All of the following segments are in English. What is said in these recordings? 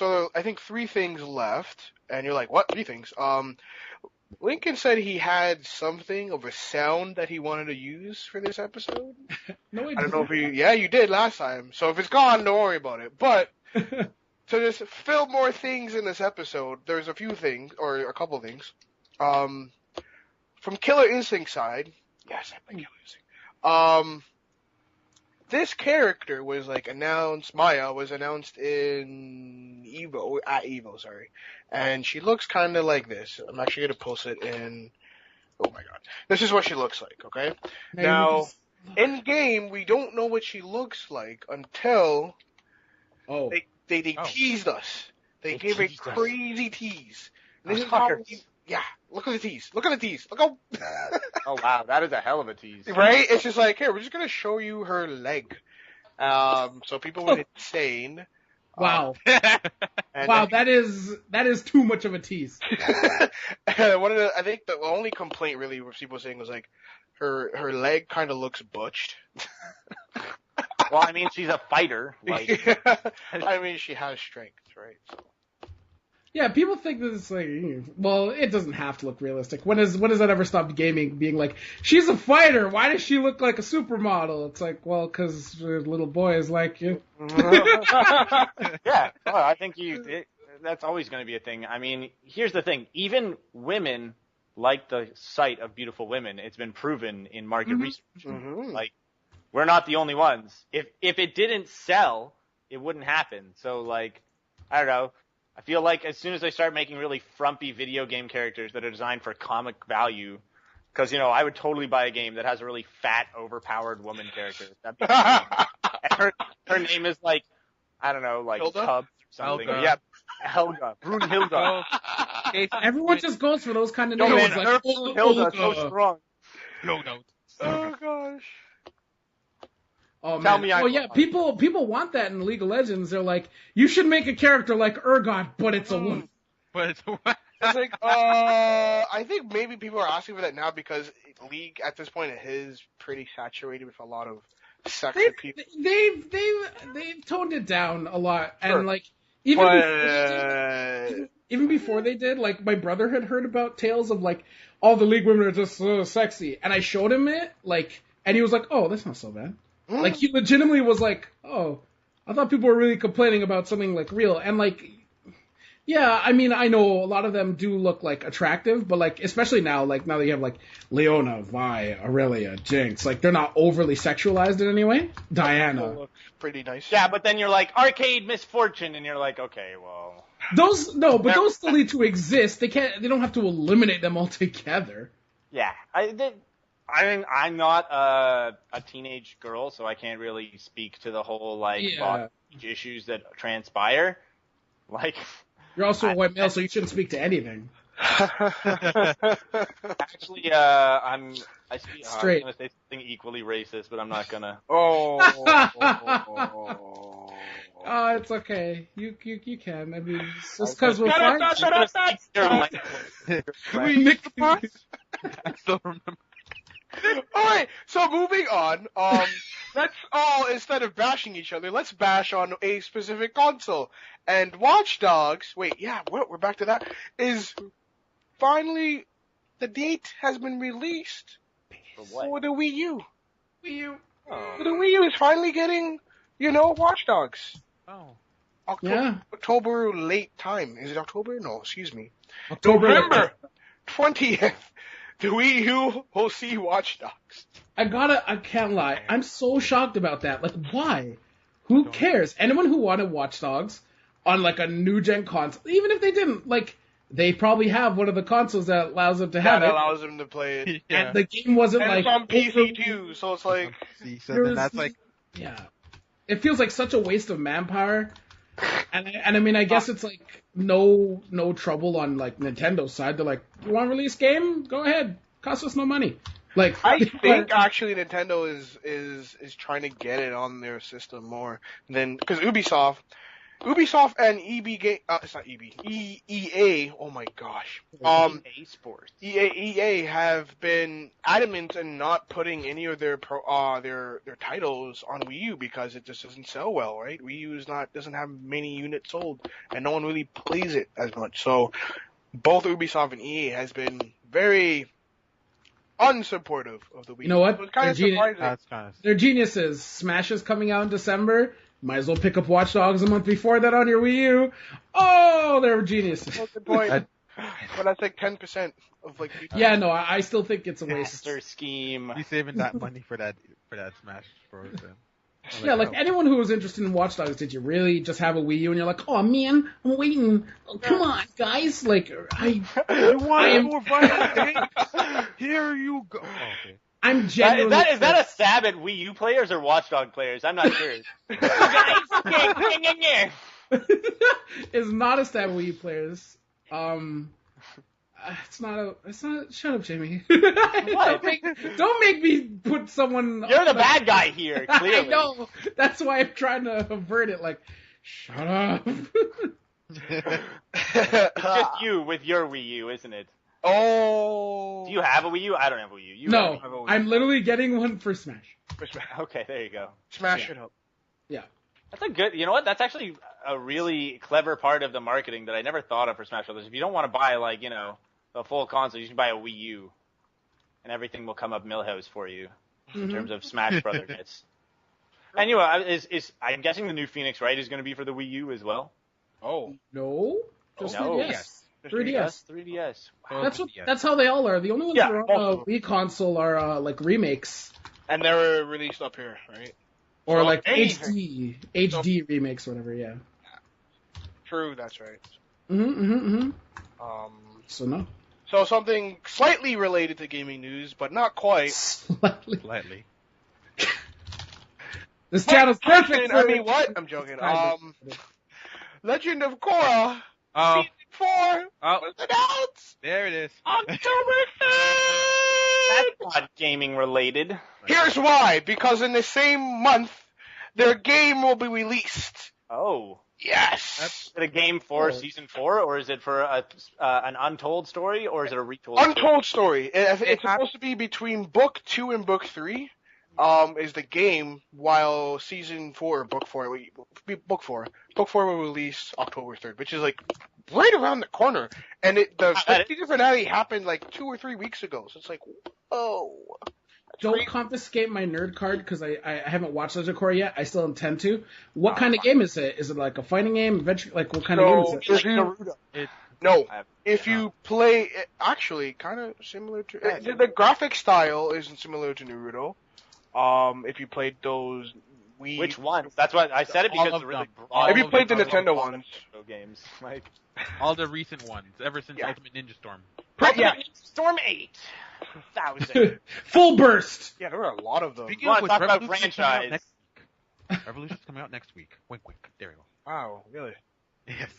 So I think 3 things left, and you're like, what? 3 things? Lincoln said he had something of a sound that he wanted to use for this episode. No, I don't know if yeah, you did last time. So if it's gone, don't worry about it. But to just fill more things in this episode, there's a few things, or a couple of things. From Killer Instinct side, yes, I play Killer Instinct. This character was announced. Maya was announced in Evo, sorry, and she looks kind of like this. I'm actually gonna post it in. Oh my god, this is what she looks like. Okay, now in game we don't know what she looks like until they teased us. They gave a crazy tease. This is how look at the tease. Look at the tease. Look how. Oh wow, that is a hell of a tease. Right? It's just like, here, we're just gonna show you her leg. So people went insane. Wow. Wow, that is too much of a tease. I think the only complaint really was people saying was like, her leg kind of looks butched. Well, I mean, she's a fighter. Like, I mean, she has strength, right? So. Yeah, people think that it's well, it doesn't have to look realistic. When has that ever stopped gaming being like, she's a fighter, why does she look like a supermodel? It's like, well, because little boys like you. Yeah, well, I think that's always going to be a thing. I mean, here's the thing. Even women like the sight of beautiful women. It's been proven in market research. Mm-hmm. Like, we're not the only ones. If it didn't sell, it wouldn't happen. So, like, I don't know. I feel like as soon as they start making really frumpy video game characters that are designed for comic value, because, I would totally buy a game that has a really fat, overpowered woman character. That'd be and her name is like, I don't know, like Hilda? Tubbs or something. Helga. Yeah, Helga. Brunhilde. Everyone just goes for those kind of No, names. man, Like, Brunhilde, so strong. No, no. Oh gosh. Oh, man. Tell me people want that in League of Legends. They're like, you should make a character like Urgot, but it's a woman. But it's It's like, I think maybe people are asking for that now because League at this point is pretty saturated with a lot of sexy people. They've toned it down a lot, Sure. and like even before they did, like my brother had heard about tales of like all the League women are just so sexy, and I showed him it, like, and he was like, oh, that's not so bad. Like, he legitimately was like, oh, I thought people were really complaining about something, like, real. And, like, yeah, I mean, I know a lot of them do look, like, attractive, but, like, especially now that you have, like, Leona, Vi, Aurelia, Jinx, like, they're not overly sexualized in any way. Diana. Look pretty nice. Yeah, but then you're like, Arcade Misfortune, and you're like, okay, well. Those still need to exist. They don't have to eliminate them altogether. Yeah, I'm not a teenage girl, so I can't really speak to the whole, like, body issues that transpire. Like, you're also a white male, so you shouldn't speak to anything. Actually, I speak. Straight. I'm gonna say something equally racist, but I'm not gonna. Oh, it's okay. You can. I mean, it's just because we're fine. Can we make the part? I still remember. Alright, so moving on, let's all, instead of bashing each other, let's bash on a specific console. And Watch Dogs, we're back to that, is finally, the date has been released for the Wii U. The Wii U is finally getting, Watch Dogs. Oh. October late time. Is it October? No, excuse me. October. November 20th. The Wii U will see Watch Dogs. I can't lie. I'm so shocked about that. Like, why? Who cares? Anyone who wanted Watch Dogs on, like, a new-gen console, even if they didn't, like, they probably have one of the consoles that allows them to have it. That allows them to play it. Yeah. And the game wasn't, and like... it's on PC, too, so it's like... So then that's like... Yeah. It feels like such a waste of manpower. And I mean, I guess it's like no trouble on like Nintendo's side. They're like, you want to release game? Go ahead. Cost us no money. Like, I think actually Nintendo is trying to get it on their system more than, because Ubisoft Ubisoft and it's not EA. Oh my gosh. EA Sports. EA have been adamant in not putting any of their their titles on Wii U because it just doesn't sell well, right? Wii U doesn't have many units sold, and no one really plays it as much. So both Ubisoft and EA has been very unsupportive of the Wii U. You know what? So it's kind of surprising. They're geniuses. Smash is coming out in December. Might as well pick up Watch Dogs a month before that on your Wii U. Oh, they're geniuses. That's a good point. But that's like 10% of like. Yeah, no, I still think it's a waste. Master scheme. You saving that money for that Smash Bros. Yeah, like anyone who was interested in Watch Dogs, did you really just have a Wii U and you're like, oh man, I'm waiting. Oh, come on, guys. Like, You want more violent games? Here you go. Oh, okay. I'm genuinely. Is that a stab at Wii U players or Watchdog players? I'm not sure. It's not a stab at Wii U players. It's not. Shut up, Jamie. What? Don't make me put someone. You're the bad guy here, clearly. I know. That's why I'm trying to avert it. Like, shut up. It's just you with your Wii U, isn't it? Oh. Do you have a Wii U? I don't have a Wii U. No, I'm literally getting one for Smash. Okay, there you go. Smash it up. Yeah. That's a good. You know what? That's actually a really clever part of the marketing that I never thought of for Smash Brothers. If you don't want to buy the full console, you can buy a Wii U, and everything will come up Milhouse for you in terms of Smash Brother hits. And I'm guessing the new Phoenix Wright is going to be for the Wii U as well. Oh. No. Just No. 3DS. Yes. 3DS. 3DS. Wow. That's how they all are. The only ones Yeah, that are on the Wii console are like remakes. And they were released up here, right? Or So like anything. HD remakes, whatever, yeah. True, that's right. So no. So something slightly related to gaming news, but not quite. Slightly. This channel's perfect for what? I'm joking. Legend of Korra, Oh, Season 4 was announced! there it is. October 3rd! That's not gaming related. Here's why. Because in the same month, their game will be released. Oh. Yes! Is it a game for Season 4, or is it for an untold story, or is it a retold story? Untold story. It's supposed to be between Book 2 and Book 3. Is the game, while Season 4, Book 4 will release October 3rd, which is like right around the corner. And the season finale happened like 2 or 3 weeks ago, so it's like, oh. Don't confiscate my nerd card because I haven't watched Legend of Korra yet. I still intend to. What kind of game is it? Is it like a fighting game, adventure? Like what kind of game is it? Like Naruto. No. If you play, actually, kind of similar to the graphic style isn't similar to Naruto. If you played those Wii, which ones? That's what I said it because they're really broad. If you played the Nintendo ones, games like all the recent ones, ever since Ultimate Ninja Storm. Ultimate Ninja Storm 8,000 Full burst. Yeah, there were a lot of them. Speaking of which, talk about Revolution's franchise. coming out next week. Revolution's coming out next week. Wink, wink. There we go. Wow, really? Yes.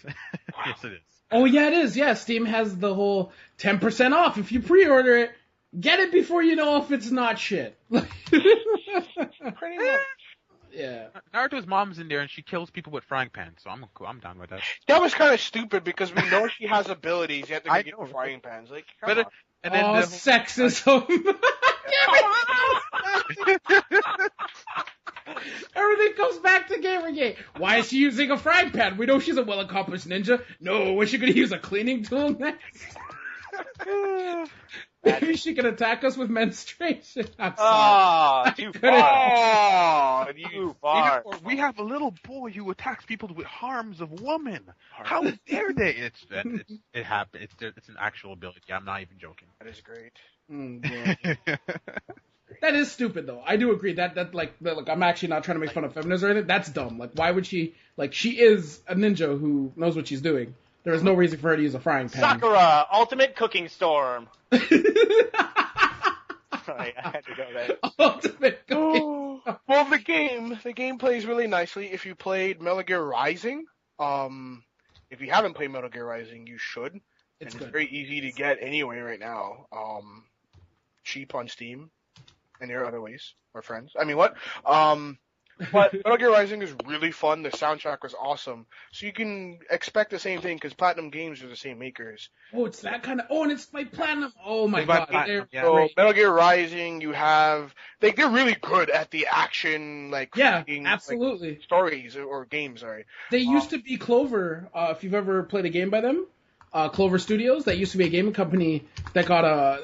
Yes, it is. Oh yeah, it is. Yeah, Steam has the whole 10% off if you pre-order it. Get it before you know if it's not shit. Pretty much. Yeah. Naruto's mom's in there and she kills people with frying pans, so I'm down with that. That was kind of stupid because we know she has abilities. You have to go get frying pans. Like, come on. And then sexism. Everything comes back to Gamergate. Why is she using a frying pan? We know she's a well-accomplished ninja. No, was she going to use a cleaning tool next? Maybe she can attack us with menstruation. I'm sorry. too far. Too far. We have a little boy who attacks people with harms of woman. How dare they? It happened. It's an actual ability. I'm not even joking. That is great. That is stupid, though. I do agree that I'm actually not trying to make fun of feminism or anything. That's dumb. Like, why would she? Like, she is a ninja who knows what she's doing. There is no reason for her to use a frying pan. Sakura, Ultimate Cooking Storm. Sorry, I had to go there. Ultimate Cooking Storm. Well, the game plays really nicely. If you played Metal Gear Rising, if you haven't played Metal Gear Rising, you should. It's very easy to get anyway right now. Cheap on Steam and there are other ways. Or friends. I mean, what? But Metal Gear Rising is really fun. The soundtrack was awesome. So you can expect the same thing because Platinum Games are the same makers. Oh, it's that kind of. Oh, and it's by Platinum. Oh my It's by god, Platinum, they're yeah. So great. Metal Gear Rising, you have they're really good at the action Yeah, fighting, absolutely. stories or games. Sorry. They used to be Clover. If you've ever played a game by them, Clover Studios. That used to be a gaming company that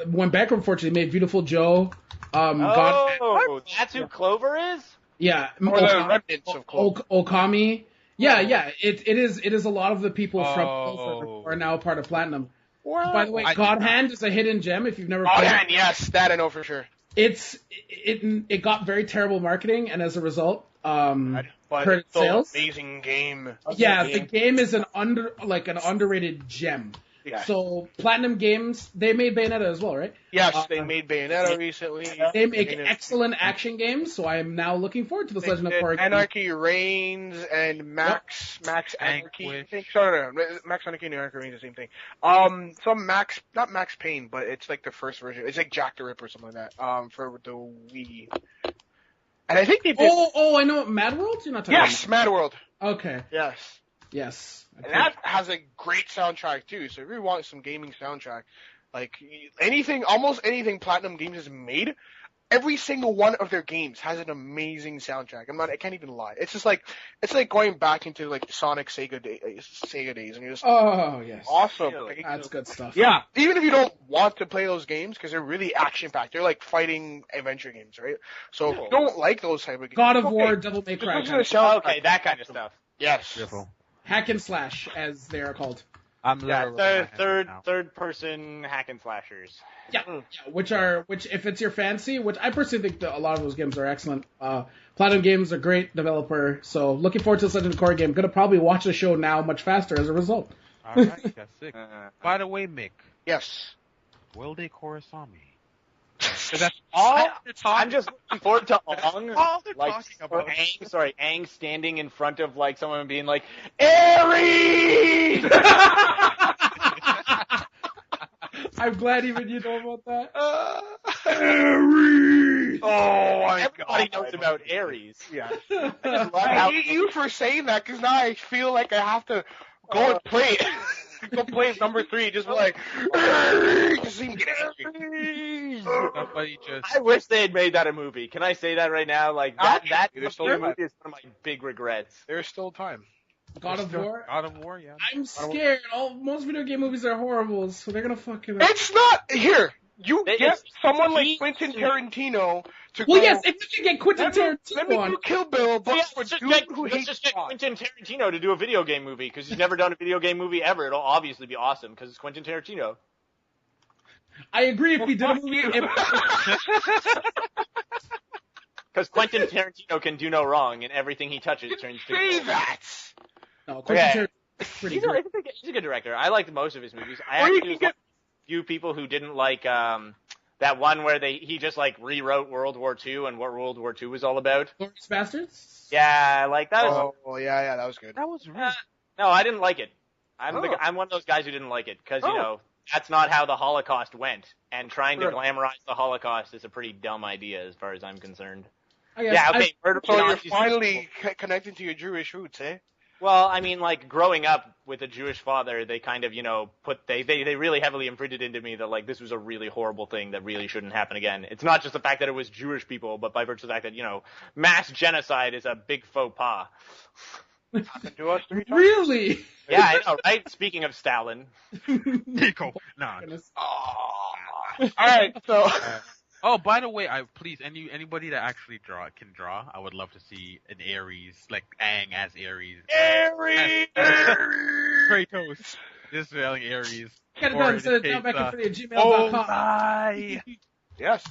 went bankrupt. Unfortunately, made Beautiful Joe. Oh, that's who Clover is? Yeah, Or the remnants of Clover. Okami. Yeah. It is a lot of the people from Clover Oh. who are now part of Platinum. Well, By the way, I- God Hand is a hidden gem if you've never Oh, played man, it. yes, that I know for sure. It got very terrible marketing, and as a result, But hurt it's still an sales. amazing game. Yeah, the game is an underrated gem. Yeah. So Platinum Games, they made Bayonetta as well, right? Yes, they made Bayonetta recently. They make excellent action games, so I am now looking forward to this Legend of Korra game. Anarchy Reigns and Max Anarchy. I think. Sorry, no, Max Anarchy and Anarchy Reigns are the same thing. Not Max Payne, but it's like the first version. It's like Jack the Ripper or something like that. For the Wii. And I think they did. Oh, I know. Mad World? You're not talking Yes, Mad World. about Okay, Yes. yes. And that has a great soundtrack too. So if you want some gaming soundtrack, like almost anything Platinum Games has made, every single one of their games has an amazing soundtrack. I can't even lie. It's like going back into like Sonic Sega days, and you're just Oh, yes. awesome. Really? That's good stuff. Yeah, even if you don't want to play those games because they're really action packed, they're like fighting adventure games, right? So if you don't like those type of games, God of okay, War, Devil May just Cry. listen to the soundtrack. Okay, that kind of stuff. Yes. Beautiful. Hack and slash, as they are called. I'm Yeah, literally third person hack and slashers. Yeah, which if it's your fancy, which I personally think that a lot of those games are excellent. Platinum Games are a great developer, so looking forward to this Legend of Korra game. Gonna probably watch the show now much faster as a result. All right, that's sick. By the way, Mick, Yes. will they Korosami? Because that's all they're talking. I'm just looking forward to Ong, all they're like, talking or about. Aang standing in front of like someone being like, Aries! I'm glad even you know about that. Aries! Oh my Everybody god. knows about Aries. Yeah. Love I how- hate you for saying that because now I feel like I have to go and play it. Go play number 3, just be like, just see him get angry. Somebody just. I wish they had made that a movie. Can I say that right now? Like that There's still movie time. is one of my big regrets. There's still time. God of War. God of War, yeah. I'm scared. Most video game movies are horrible, so they're gonna fuck it up. It's not here. You They- get someone like he- Quentin Tarantino to Well, go. yes, if you can get Quentin let me Tarantino on. do Kill Bill, but Yeah, for let's just dude get, who let's hates just get God. Quentin Tarantino to do a video game movie because he's never done a video game movie ever. It'll obviously be awesome because it's Quentin Tarantino. I agree. If he did a movie, Because Quentin Tarantino can do no wrong, and everything he touches turns to Say gold. that. no, Quentin Okay. Tarantino is pretty He's good. a good director. I liked most of his movies. I Or you actually can was get- one of the few people who didn't like that one where he just like rewrote World War II and what World War II was all about. Glorious Bastards. Yeah, like that was. Oh, yeah, that was good. That was really. No, I didn't like it. I'm Oh. I'm one of those guys who didn't like it because Oh. you know that's not how the Holocaust went, and trying Sure. to glamorize the Holocaust is a pretty dumb idea as far as I'm concerned. I guess. Yeah, okay. Murder So you're Nazis- finally connected to your Jewish roots, eh? Well, I mean, like growing up with a Jewish father, they kind of, you know, they really heavily imprinted into me that like this was a really horrible thing that really shouldn't happen again. It's not just the fact that it was Jewish people, but by virtue of the fact that, you know, mass genocide is a big faux pas. Happened to us 3 times. Really? Yeah, I know, right? Speaking of Stalin. Nico. Nah. Goodness. All right, so Oh, by the way, anybody that actually can draw, I would love to see an Ares, like Aang as Ares. Aries. Kratos. Just spelling Ares. Get it Or done. in Send it this down case, back in Oh gmail.com. my! Yes.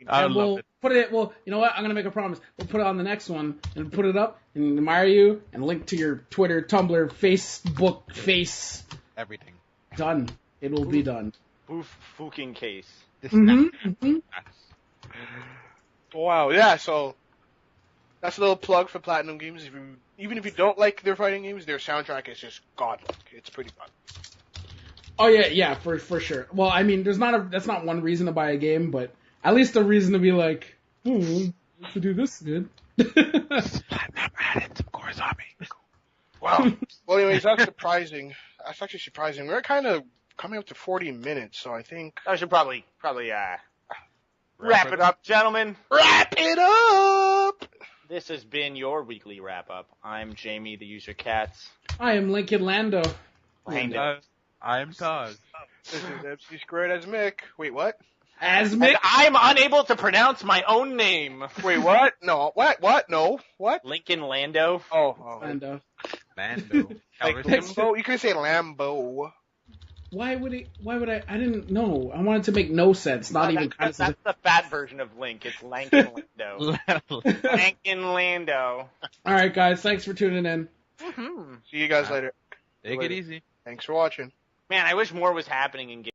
I And love we'll it. put it. Well, you know what? I'm gonna make a promise. We'll put it on the next one and put it up and admire you and link to your Twitter, Tumblr, Facebook, face. Everything. Done. It will be done. Boof fucking case. This Mm-hmm. Wow. Yeah. So that's a little plug for Platinum Games. Even if you don't like their fighting games, their soundtrack is just godlike. It's pretty fun. Oh yeah, for sure. Well, I mean, that's not one reason to buy a game, but at least a reason to be like, to do this good. Platinum added some Korazami. Wow. Well, anyways, that's surprising. That's actually surprising. We're kind of coming up to 40 minutes, so I think... I should probably wrap it up, gentlemen. Wrap it up! This has been your weekly wrap-up. I'm Jamie, the user Cats. I am Lincoln Lando. I'm Todd. This is MC Squared as Mick. Wait, what? As And Mick. I'm unable to pronounce my own name. Wait, what? No, what? No, what? Lincoln Lando. Oh. Lando. Lando. Like Limbo? You could say Lambo. Why would I? I didn't know. I wanted to make no sense. Not even kind That's the fat version of Link. It's Lankin Lando. Lankin Lando. All right, guys. Thanks for tuning in. Mm-hmm. See you guys later. Take it easy. Thanks for watching. Man, I wish more was happening in games.